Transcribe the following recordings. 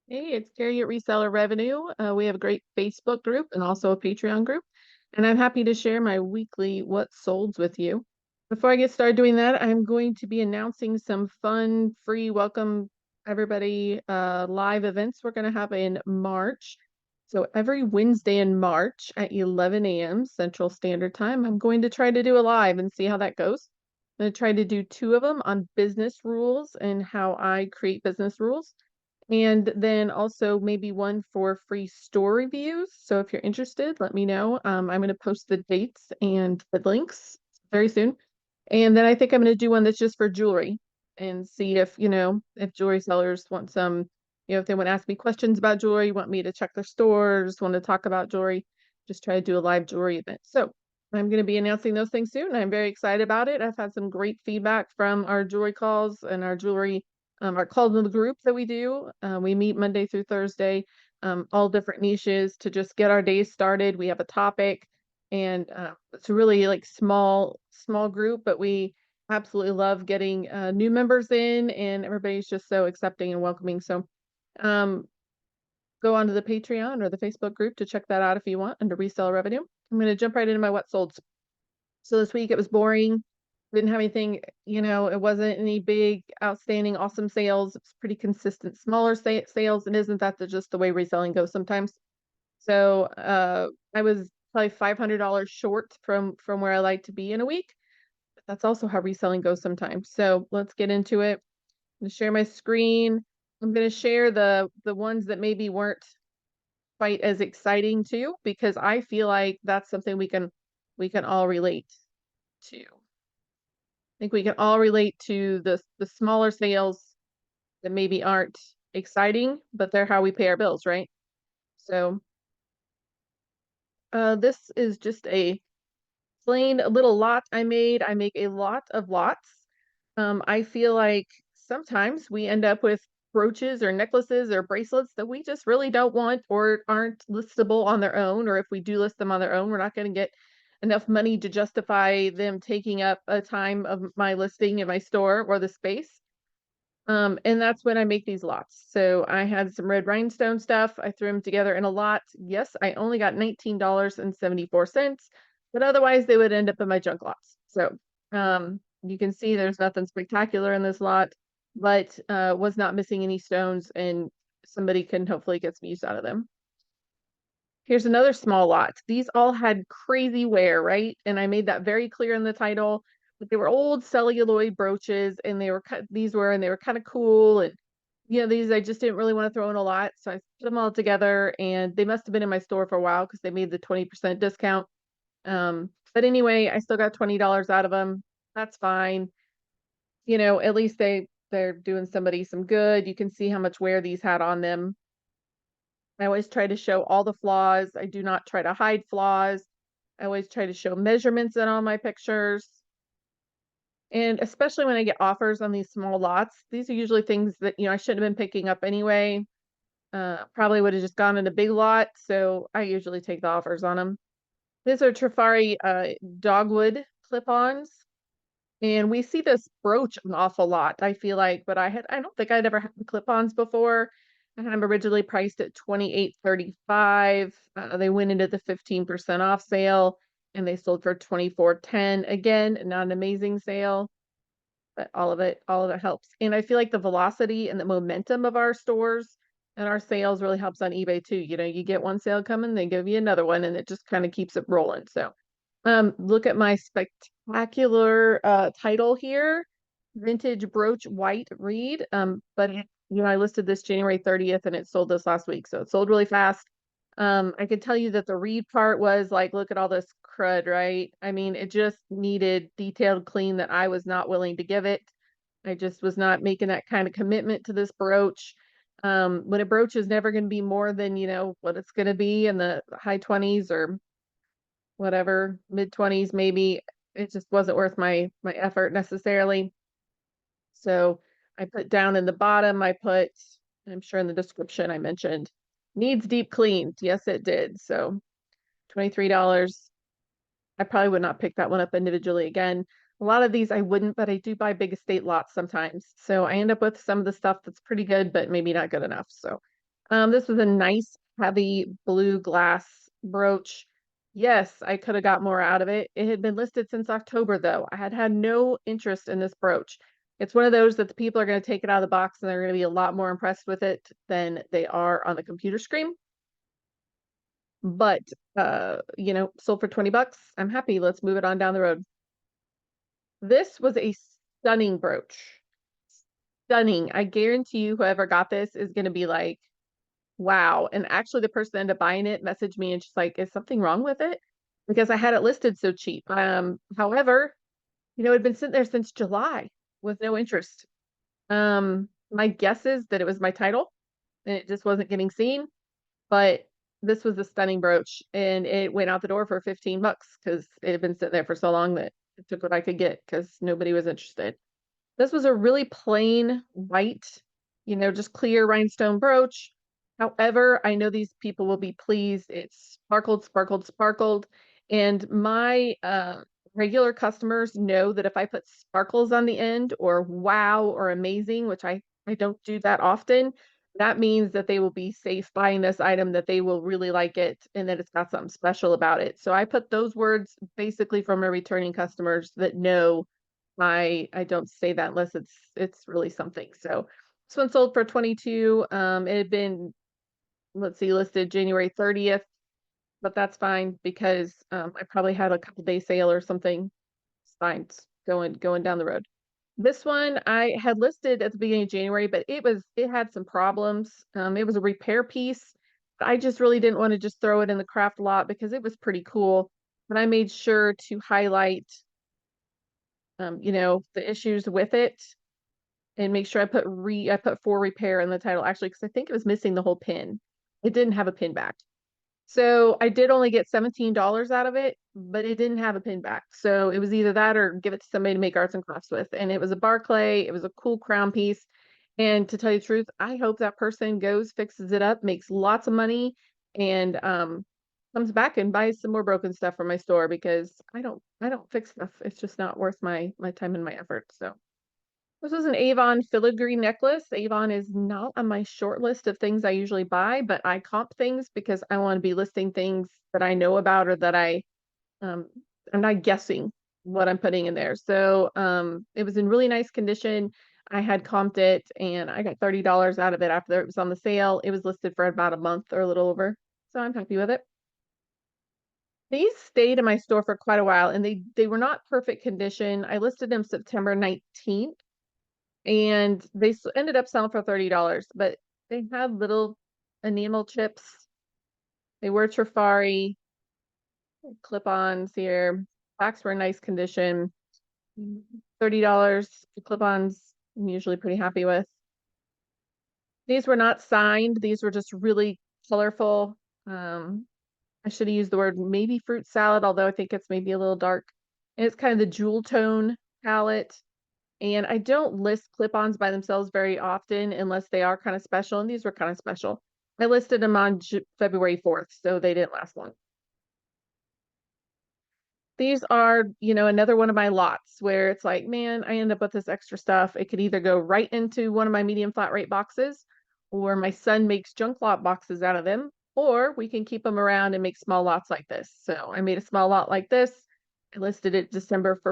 Hey, it's Carrie at Reseller Revenue. We have a great Facebook group and also a Patreon group, and I'm happy to share my weekly What Solds with you. Before I get started doing that, I'm going to be announcing some fun, free, welcome everybody live events we're going to have in March. So every Wednesday in March at 11 a.m. Central Standard Time, I'm going to try to do a live and see how that goes. I'm going to try to do two of them on business rules and how I create business rules. And then also maybe one for free store reviews. So if you're interested, let me know. I'm going to post the dates and the links very soon. And then I think I'm going to do one that's just for jewelry and see if, if jewelry sellers want some, if they want to ask me questions about jewelry, want me to check their stores, want to talk about jewelry, just try to do a live jewelry event. So I'm going to be announcing those things soon. I'm very excited about it. I've had some great feedback from our jewelry calls and our jewelry our calls in the group that we do. We meet Monday through Thursday, all different niches to just get our days started. We have a topic, and it's a really like small group, but we absolutely love getting new members in, and everybody's just so accepting and welcoming. So um, go onto the Patreon or the Facebook group to check that out if you want under Resale Revenue. I'm going to jump right into my what sold. So this week it was boring. Didn't have anything, it wasn't any big, outstanding, awesome sales. It's pretty consistent, smaller sales. And isn't that just the way reselling goes sometimes? So I was probably $500 short from where I like to be in a week. But that's also how reselling goes sometimes. So let's get into it. I'm gonna share my screen. I'm gonna share the ones that maybe weren't quite as exciting too, because I feel like that's something we can all relate to. Think we can all relate to the smaller sales that maybe aren't exciting, but they're how we pay our bills, right? So this is just a plain little lot I made. I make a lot of lots. I feel like sometimes we end up with brooches or necklaces or bracelets that we just really don't want or aren't listable on their own, or if we do list them on their own, we're not going to get enough money to justify them taking up a time of my listing in my store or the space. And that's when I make these lots. So I had some red rhinestone stuff. I threw them together in a lot. Yes, I only got $19.74, but otherwise they would end up in my junk lots. So you can see there's nothing spectacular in this lot, but was not missing any stones, and somebody can hopefully get some use out of them. Here's another small lot. These all had crazy wear, right? And I made that very clear in the title. But they were old celluloid brooches, and they were and they were kind of cool. And these I just didn't really want to throw in a lot, so I put them all together, and they must have been in my store for a while because they made the 20% discount. But anyway, I still got $20 out of them. That's fine. At least they're doing somebody some good. You can see how much wear these had on them. I always try to show all the flaws. I do not try to hide flaws. I always try to show measurements in all my pictures. And especially when I get offers on these small lots, these are usually things that, I shouldn't have been picking up anyway. Probably would have just gone in a big lot. So I usually take the offers on them. These are Trifari dogwood clip-ons. And we see this brooch an awful lot, I feel like, but I don't think I'd ever had the clip-ons before. I had them originally priced at $28.35. They went into the 15% off sale and they sold for $24.10. Again, not an amazing sale, but all of it helps. And I feel like the velocity and the momentum of our stores and our sales really helps on eBay too. You get one sale coming, they give you another one, and it just kind of keeps it rolling. So look at my spectacular title here, Vintage Brooch White Reed. But I listed this January 30th and it sold this last week. So it sold really fast. I could tell you that the reed part was like, look at all this crud, right? I mean, it just needed detailed clean that I was not willing to give it. I just was not making that kind of commitment to this brooch. When a brooch is never going to be more than, what it's going to be in the high 20s or whatever, mid 20s, maybe, it just wasn't worth my effort necessarily. So I put down in the bottom, I'm sure in the description I mentioned, needs deep cleaned. Yes, it did. So $23. I probably would not pick that one up individually again. A lot of these I wouldn't, but I do buy big estate lots sometimes. So I end up with some of the stuff that's pretty good, but maybe not good enough. So This was a nice heavy blue glass brooch. Yes, I could have got more out of it. It had been listed since October though. I had had no interest in this brooch. It's one of those that the people are going to take it out of the box and they're going to be a lot more impressed with it than they are on the computer screen. But you know, sold for 20 bucks. I'm happy. Let's move it on down the road. This was a stunning brooch. Stunning. I guarantee you whoever got this is going to be like, wow. And actually the person that ended up buying it messaged me and she's like, is something wrong with it? Because I had it listed so cheap. However, you know, it had been sitting there since July with no interest. My guess is that it was my title and it just wasn't getting seen, but this was a stunning brooch and it went out the door for 15 bucks because it had been sitting there for so long that it took what I could get because nobody was interested. This was a really plain white, you know, just clear rhinestone brooch. However, I know these people will be pleased. It's sparkled, sparkled, sparkled. And my regular customers know that if I put sparkles on the end or wow or amazing, which I don't do that often, that means that they will be safe buying this item, that they will really like it, and that it's got something special about it. So I put those words basically from my returning customers that know I don't say that unless it's really something. So this one sold for 22. It had been, let's see, listed January 30th, but that's fine because I probably had a couple day sale or something. It's fine. It's going down the road. This one I had listed at the beginning of January, but it had some problems. It was a repair piece. But I just really didn't want to just throw it in the craft lot because it was pretty cool. But I made sure to highlight you know, the issues with it and make sure I put for repair in the title actually because I think it was missing the whole pin. It didn't have a pin back. So I did only get $17 out of it, but it didn't have a pin back. So it was either that or give it to somebody to make arts and crafts with. And it was a bar clay, it was a cool crown piece. And to tell you the truth, I hope that person goes, fixes it up, makes lots of money, and comes back and buys some more broken stuff from my store because I don't fix stuff. It's just not worth my time and my effort. So this was an Avon filigree necklace. Avon is not on my short list of things I usually buy, but I comp things because I want to be listing things that I know about or that um I'm not guessing what I'm putting in there. So it was in really nice condition. I had comped it and I got $30 out of it after it was on the sale. It was listed for about a month or a little over. So I'm happy with it. These stayed in my store for quite a while and they were not perfect condition. I listed them September 19th and they ended up selling for $30, but they had little enamel chips. They were Trifari clip-ons here. Backs were in nice condition. $30. The clip-ons I'm usually pretty happy with. These were not signed. These were just really colorful. I should have used the word maybe fruit salad, although I think it's maybe a little dark. And it's kind of the jewel tone palette. And I don't list clip-ons by themselves very often unless they are kind of special. And these were kind of special. I listed them on February 4th, so they didn't last long. These are, you know, another one of my lots where it's like, man, I end up with this extra stuff. It could either go right into one of my medium flat rate boxes, or my son makes junk lot boxes out of them, or we can keep them around and make small lots like this. So I made a small lot like this. I listed it December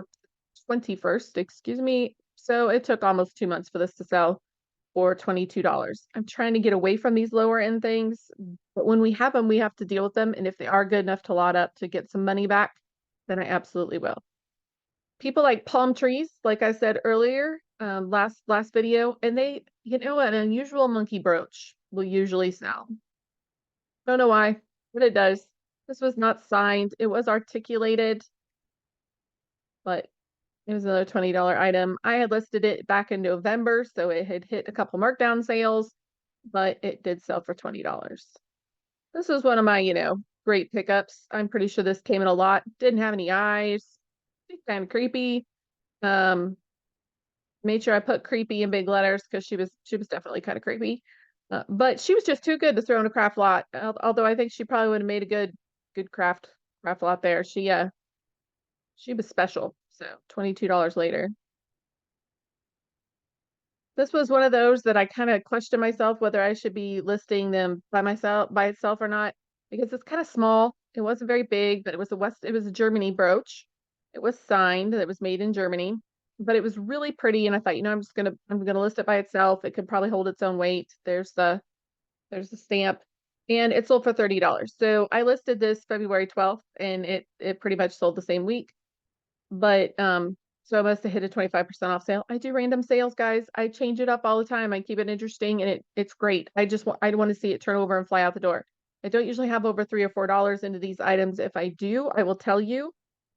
21st, excuse me. So it took almost 2 months for this to sell for $22. I'm trying to get away from these lower end things, but when we have them, we have to deal with them. And if they are good enough to lot up to get some money back, then I absolutely will. People like palm trees, like I said earlier, last video, and they, you know, an unusual monkey brooch will usually sell. Don't know why, but it does. This was not signed. It was articulated, but it was another $20 item. I had listed it back in November, so it had hit a couple markdown sales, but it did sell for $20. This was one of my, you know, great pickups. I'm pretty sure this came in a lot. Didn't have any eyes. Kind of creepy. Um, Made sure I put creepy in big letters because she was definitely kind of creepy. But she was just too good to throw in a craft lot. Although I think she probably would have made a good craft lot there. She was special. So $22 later. This was one of those that I kind of questioned myself whether I should be listing them by itself or not, because it's kind of small. It wasn't very big, but it was a Germany brooch. It was signed, it was made in Germany, but it was really pretty. And I thought, I'm gonna list it by itself. It could probably hold its own weight. There's the stamp, and it sold for $30. So I listed this February 12th, and it pretty much sold the same week. But so I must have hit a 25% off sale. I do random sales, guys. I change it up all the time. I keep it interesting, and it's great. I want to see it turn over and fly out the door. I don't usually have over $3 or $4 into these items. If I do, I will tell you.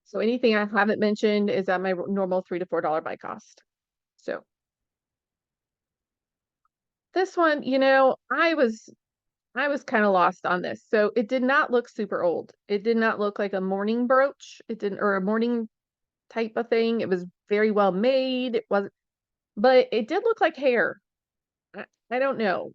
So anything I haven't mentioned is at my normal $3 to $4 buy cost. So this one, I was kind of lost on this. So it did not look super old. It did not look like a morning brooch. It didn't, or a morning type of thing. It was very well made. It wasn't, but it did look like hair. I don't know.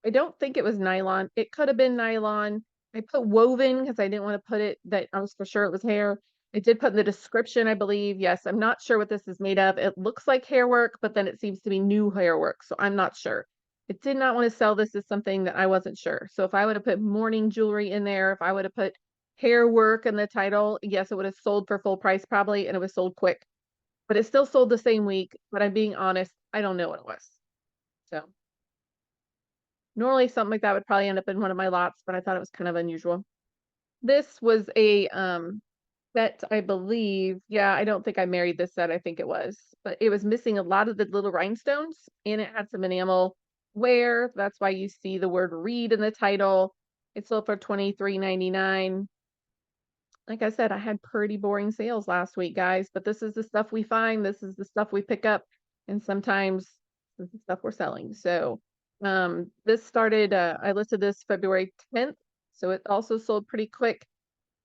I don't think it was nylon. It could have been nylon. I put woven because I didn't want to put it that I was for sure it was hair. I did put in the description, I believe. Yes, I'm not sure what this is made of. It looks like hair work, but then it seems to be new hair work. So I'm not sure. It did not want to sell this as something that I wasn't sure. So if I would have put morning jewelry in there, if I would have put hair work in the title, yes, it would have sold for full price probably, and it was sold quick. But it still sold the same week. But I'm being honest, I don't know what it was. So normally something like that would probably end up in one of my lots, but I thought it was kind of unusual. This was a set, I believe. Yeah, I don't think I married this set, I think it was. But it was missing a lot of the little rhinestones, and it had some enamel wear. That's why you see the word read in the title. It sold for $23.99. Like I said, I had pretty boring sales last week, guys, but this is the stuff we find. This is the stuff we pick up, and sometimes this is the stuff we're selling. So this started, I listed this February 10th, so it also sold pretty quick.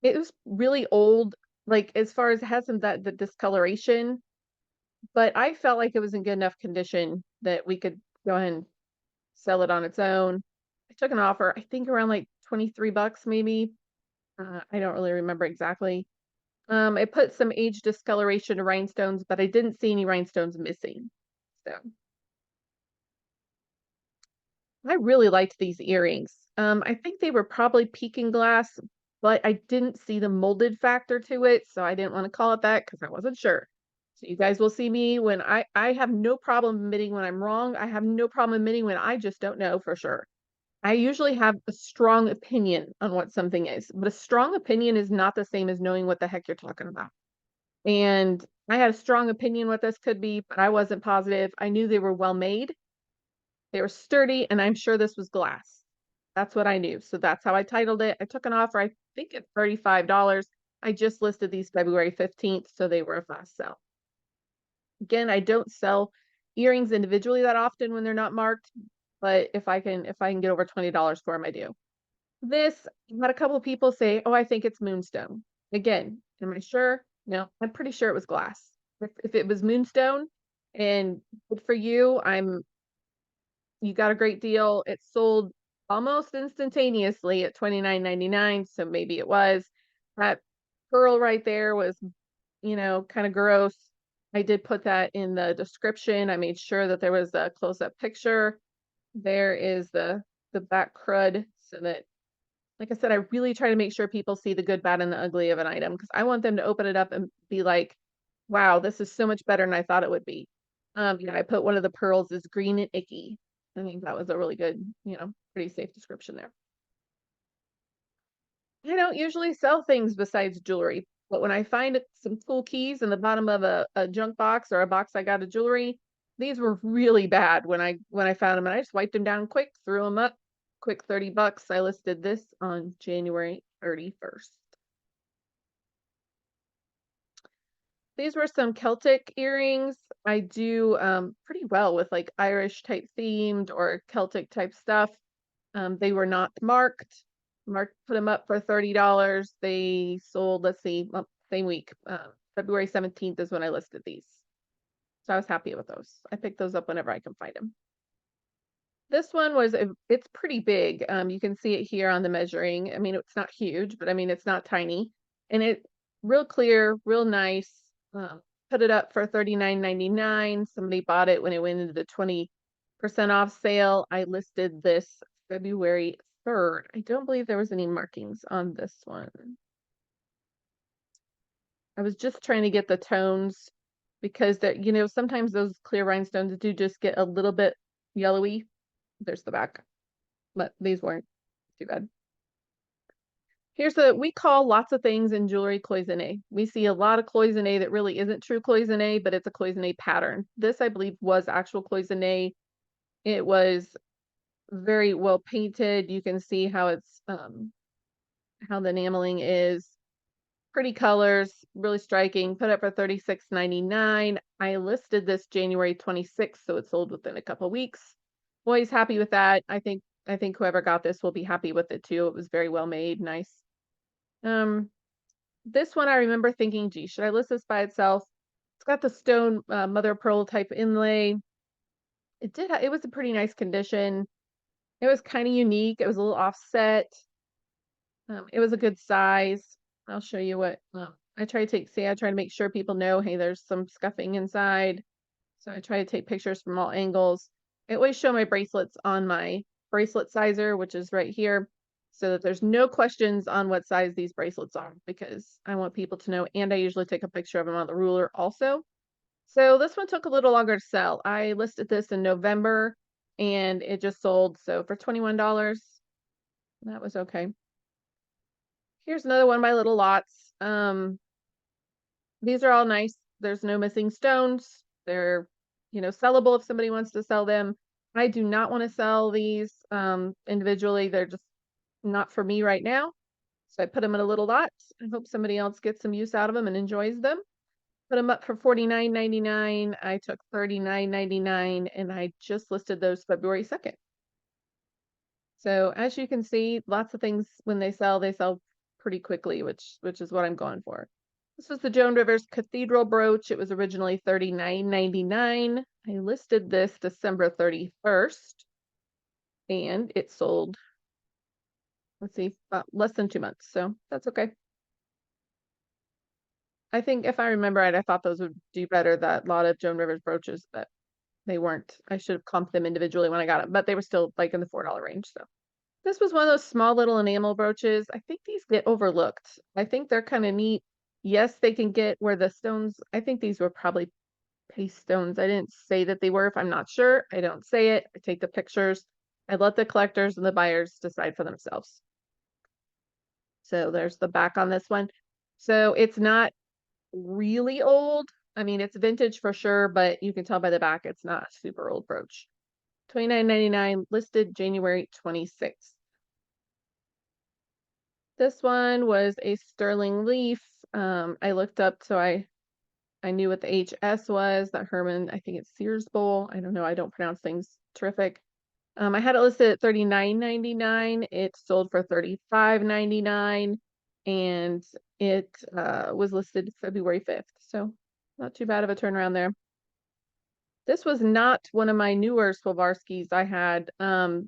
It was really old, like as far as it has some that the discoloration, but I felt like it was in good enough condition that we could go ahead and sell it on its own. I took an offer, I think around like $23 maybe. I don't really remember exactly. I put some age discoloration rhinestones, but I didn't see any rhinestones missing. So I really liked these earrings. I think they were probably peking glass, but I didn't see the molded factor to it, so I didn't want to call it that because I wasn't sure. So you guys will see me when I have no problem admitting when I'm wrong. I have no problem admitting when I just don't know for sure. I usually have a strong opinion on what something is, but a strong opinion is not the same as knowing what the heck you're talking about. And I had a strong opinion what this could be, but I wasn't positive. I knew they were well made, they were sturdy, and I'm sure this was glass. That's what I knew. So that's how I titled it. I took an offer, I think at $35. I just listed these February 15th, so they were a fast sell. Again, I don't sell earrings individually that often when they're not marked, but if I can get over $20 for them, I do. This, I had a couple of people say, "Oh, I think it's moonstone." Again, am I sure? No, I'm pretty sure it was glass. If it was moonstone and good for you, you got a great deal. It sold almost instantaneously at $29.99, so maybe it was. That pearl right there was, kind of gross. I did put that in the description. I made sure that there was a close-up picture. There is the back crud so that, like I said, I really try to make sure people see the good, bad, and the ugly of an item because I want them to open it up and be like, wow, this is so much better than I thought it would be. Yeah, I put one of the pearls is green and icky. I think that was a really good, pretty safe description there. I don't usually sell things besides jewelry, but when I find some cool keys in the bottom of a junk box or a box I got of jewelry, these were really bad when I found them, and I just wiped them down quick, threw them up, quick $30. I listed this on January 31st. These were some Celtic earrings. I do pretty well with like Irish type themed or Celtic type stuff. They were not marked. Mark put them up for $30. They sold, let's see, well, same week. February 17th is when I listed these. So I was happy with those. I pick those up whenever I can find them. This one it's pretty big. You can see it here on the measuring. I mean, it's not huge, but I mean, it's not tiny. And it real clear, real nice. Put it up for $39.99. Somebody bought it when it went into the percent off sale. I listed this February 3rd. I don't believe there was any markings on this one. I was just trying to get the tones because that, sometimes those clear rhinestones do just get a little bit yellowy. There's the back, but these weren't too bad. We call lots of things in jewelry cloisonne. We see a lot of cloisonne that really isn't true cloisonne, but it's a cloisonne pattern. This, I believe, was actual cloisonne. It was very well painted. You can see how it's, how the enameling is. Pretty colors, really striking. Put up for $36.99. I listed this January 26th, so it sold within a couple weeks. Always happy with that. I think whoever got this will be happy with it too. It was very well made, nice. This one I remember thinking, gee, should I list this by itself? It's got the stone mother of pearl type inlay. It was a pretty nice condition. It was kind of unique. It was a little offset. It was a good size. I'll show you what I try to make sure people know, hey, there's some scuffing inside. So I try to take pictures from all angles. I always show my bracelets on my bracelet sizer, which is right here, so that there's no questions on what size these bracelets are, because I want people to know, and I usually take a picture of them on the ruler also. So this one took a little longer to sell. I listed this in November and it just sold. So for $21, that was okay. Here's another one by little lots. These are all nice. There's no missing stones. They're, sellable if somebody wants to sell them. I do not want to sell these individually. They're just not for me right now. So I put them in a little lot. I hope somebody else gets some use out of them and enjoys them. Put them up for $49.99. I took $39.99 and I just listed those February 2nd. So as you can see, lots of things when they sell pretty quickly, which is what I'm going for. This was the Joan Rivers Cathedral brooch. It was originally $39.99. I listed this December 31st and it sold, let's see, about less than 2 months. So that's okay. I think if I remember right, I thought those would do better, that lot of Joan Rivers brooches, but they weren't. I should have comped them individually when I got them, but they were still like in the $4 range. So this was one of those small little enamel brooches. I think these get overlooked. I think they're kind of neat. Yes, they can get where the stones, I think these were probably paste stones. I didn't say that they were. If I'm not sure, I don't say it. I take the pictures. I let the collectors and the buyers decide for themselves. So there's the back on this one. So it's not really old. I mean, it's vintage for sure, but you can tell by the back it's not a super old brooch. $29.99, listed January 26th. This one was a sterling leaf. I looked up, so I knew what the HS was. That Herman, I think it's Sears bowl. I don't know. I don't pronounce things terrific. I had it listed at $39.99. It sold for $35.99, and it was listed February 5th. So not too bad of a turnaround there. This was not one of my newer Swarovskis I had.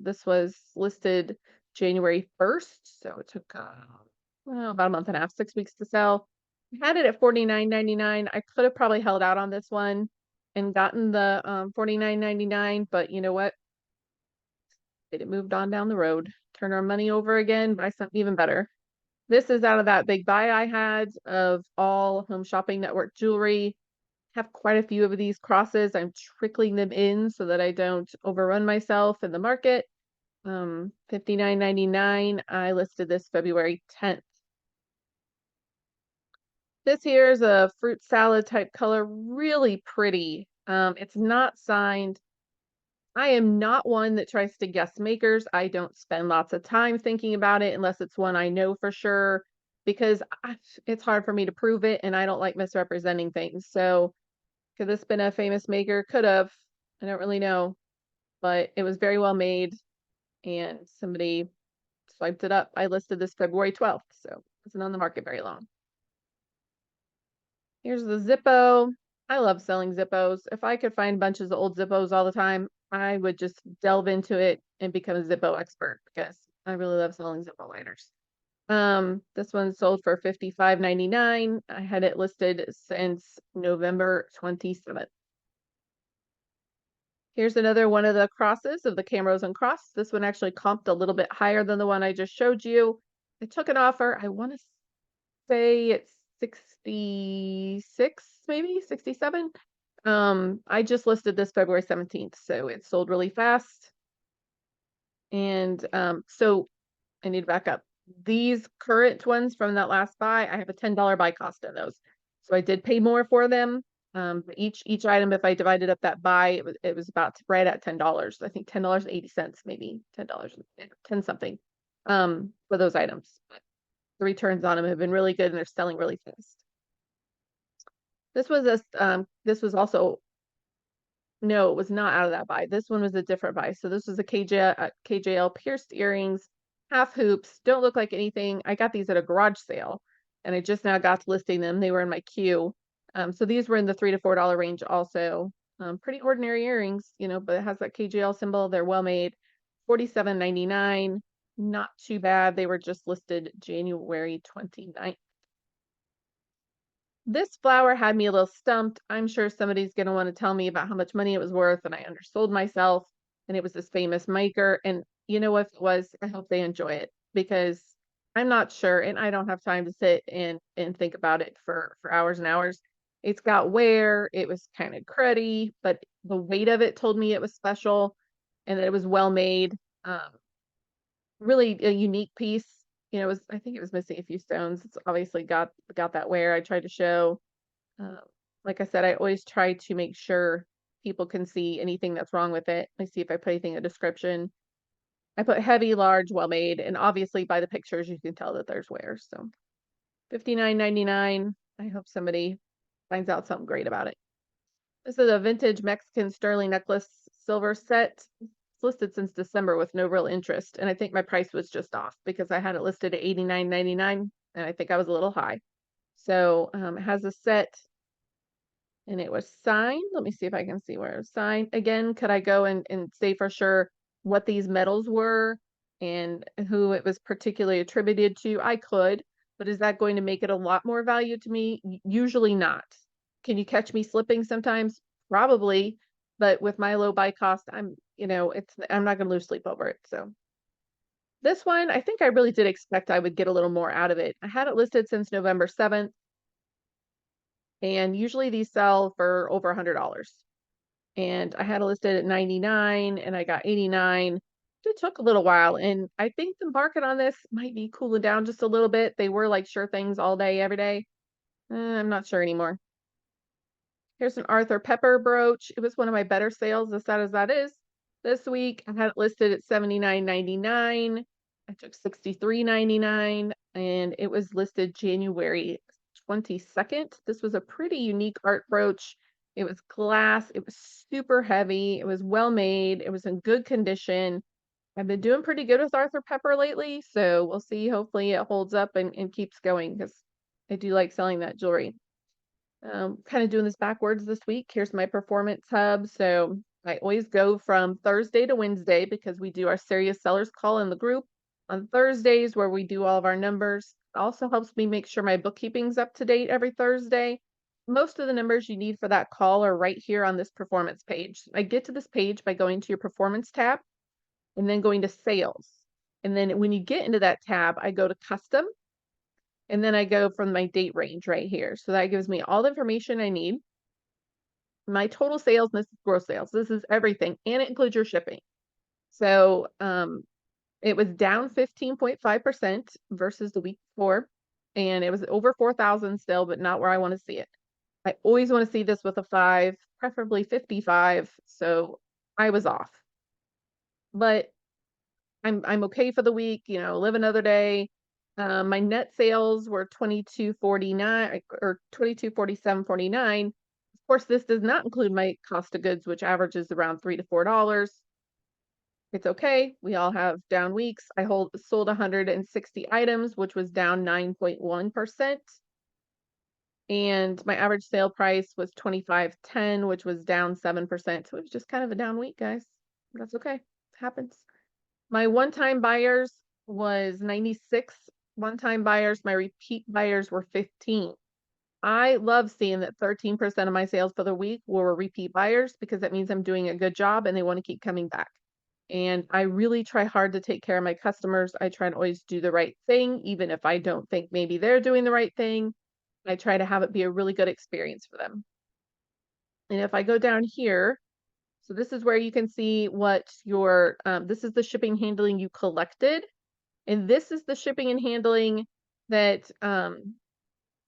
This was listed January 1st, so it took about a month and a half, 6 weeks to sell. I had it at $49.99. I could have probably held out on this one and gotten the $49.99, but you know what? It moved on down the road. Turn our money over again, buy something even better. This is out of that big buy I had of all Home Shopping Network jewelry. Have quite a few of these crosses. I'm trickling them in so that I don't overrun myself in the market. $59.99. I listed this February 10th. This here is a fruit salad type color, really pretty. It's not signed. I am not one that tries to guess makers. I don't spend lots of time thinking about it unless it's one I know for sure, because it's hard for me to prove it and I don't like misrepresenting things. So could this been a famous maker? Could have. I don't really know, but it was very well made and somebody swiped it up. I listed this February 12th, so it wasn't on the market very long. Here's the Zippo. I love selling Zippos. If I could find bunches of old Zippos all the time, I would just delve into it and become a Zippo expert, because I really love selling Zippo lighters. This one sold for $55.99. I had it listed since November 27th. Here's another one of the crosses of the Camrose and Cross. This one actually comped a little bit higher than the one I just showed you. I took an offer. I want to say it's 66, maybe 67. I just listed this February 17th, so it sold really fast. And so I need to back up. These current ones from that last buy, I have a $10 buy cost in those. So I did pay more for them. But each item, if I divided up that buy, it was about right at $10. I think $10.80, maybe $10, 10 something for those items. The returns on them have been really good and they're selling really fast. This was also, no, it was not out of that buy. This one was a different buy. So this was a KJL pierced earrings, half hoops, don't look like anything. I got these at a garage sale and I just now got to listing them. They were in my queue. So these were in the $3 to $4 range also. Pretty ordinary earrings, you know, but it has that KJL symbol. They're well made. $47.99, not too bad. They were just listed January 29th. This flower had me a little stumped. I'm sure somebody's going to want to tell me about how much money it was worth, and I undersold myself. And it was this famous maker. And you know what it was? I hope they enjoy it because I'm not sure, and I don't have time to sit and think about it for hours and hours. It's got wear. It was kind of cruddy, but the weight of it told me it was special and that it was well made. Really a unique piece. You know, I think it was missing a few stones. It's obviously got that wear I tried to show. Uh, like I said, I always try to make sure people can see anything that's wrong with it. Let me see if I put anything in the description. I put heavy, large, well made, and obviously by the pictures you can tell that there's wear. So $59.99. I hope somebody finds out something great about it. This is a vintage Mexican sterling necklace silver set. It's listed since December with no real interest, and I think my price was just off because I had it listed at $89.99, and I think I was a little high. So it has a set and it was signed. Let me see if I can see where it was signed. Again, could I go and say for sure what these medals were and who it was particularly attributed to? I could, but is that going to make it a lot more value to me? Usually not. Can you catch me slipping sometimes? Probably, but with my low buy cost, I'm not going to lose sleep over it. So this one, I think I really did expect I would get a little more out of it. I had it listed since November 7th. And usually these sell for over $100. And I had it listed at 99 and I got 89. It took a little while. And I think the market on this might be cooling down just a little bit. They were like sure things all day, every day. I'm not sure anymore. Here's an Arthur Pepper brooch. It was one of my better sales, as sad as that is. This week I had it listed at $79.99. I took $63.99 and it was listed January 22nd. This was a pretty unique art brooch. It was glass. It was super heavy. It was well made. It was in good condition. I've been doing pretty good with Arthur Pepper lately, so we'll see. Hopefully it holds up and keeps going because I do like selling that jewelry. Kind of doing this backwards this week. Here's my performance hub. So I always go from Thursday to Wednesday because we do our serious sellers call in the group on Thursdays where we do all of our numbers. It also helps me make sure my bookkeeping's up to date every Thursday. Most of the numbers you need for that call are right here on this performance page. I get to this page by going to your performance tab and then going to sales. And then when you get into that tab, I go to custom and then I go from my date range right here. So that gives me all the information I need. My total sales, and this is gross sales. This is everything, and it includes your shipping. So it was down 15.5% versus the week before, and it was over 4,000 still, but not where I want to see it. I always want to see this with a 5, preferably 55. So I was off, but I'm okay for the week. You know, live another day. My net sales were 2249 or 2247.49. Of course, this does not include my cost of goods, which averages around $3 to $4. It's okay. We all have down weeks. I sold 160 items, which was down 9.1%. And my average sale price was $25.10, which was down 7%. So it was just kind of a down week, guys. That's okay. It happens. My one-time buyers was 96 one-time buyers. My repeat buyers were 15. I love seeing that 13% of my sales for the week were repeat buyers because that means I'm doing a good job and they want to keep coming back. And I really try hard to take care of my customers. I try to always do the right thing, even if I don't think maybe they're doing the right thing. I try to have it be a really good experience for them. And if I go down here, so this is where you can see what your, this is the shipping handling you collected. And this is the shipping and handling that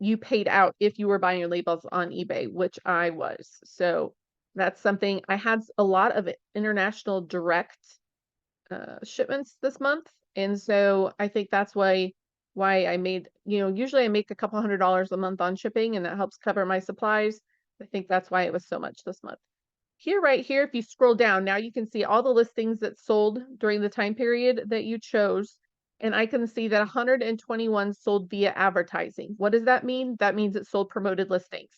you paid out if you were buying your labels on eBay, which I was. So that's something I had a lot of international direct shipments this month, and so I think that's why I made, usually I make a couple $100 a month on shipping, and that helps cover my supplies. I think that's why it was so much this month. Here, right here, if you scroll down, now you can see all the listings that sold during the time period that you chose. And I can see that 121 sold via advertising. What does that mean? That means it sold promoted listings.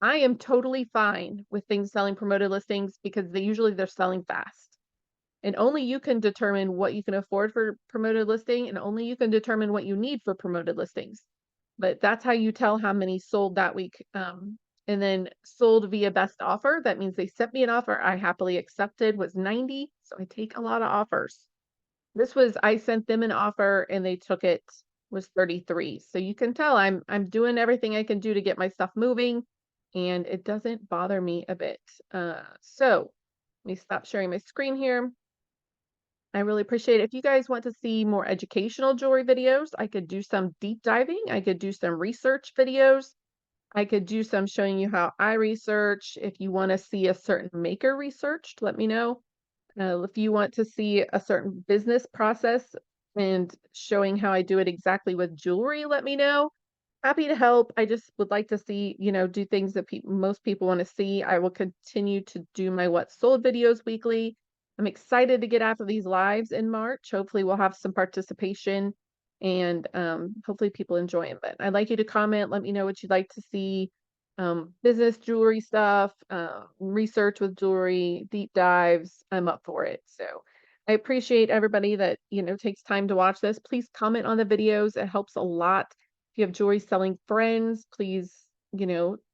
I am totally fine with things selling promoted listings because they're selling fast. And only you can determine what you can afford for promoted listing, and only you can determine what you need for promoted listings. But that's how you tell how many sold that week. And then sold via best offer. That means they sent me an offer I happily accepted was 90. So I take a lot of offers. I sent them an offer and they took it was 33. So you can tell I'm doing everything I can do to get my stuff moving and it doesn't bother me a bit. So let me stop sharing my screen here. I really appreciate it. If you guys want to see more educational jewelry videos, I could do some deep diving. I could do some research videos. I could do some showing you how I research. If you want to see a certain maker researched, let me know. If you want to see a certain business process and showing how I do it exactly with jewelry, let me know. Happy to help. I just would like to see, do things that most people want to see. I will continue to do my what sold videos weekly. I'm excited to get after these lives in March. Hopefully we'll have some participation and hopefully people enjoy them. But I'd like you to comment, let me know what you'd like to see. Business jewelry stuff, research with jewelry, deep dives. I'm up for it. So I appreciate everybody that, takes time to watch this. Please comment on the videos. It helps a lot. If you have jewelry selling friends, please,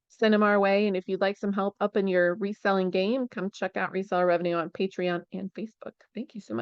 send them our way. And if you'd like some help up in your reselling game, come check out Reseller Revenue on Patreon and Facebook. Thank you so much.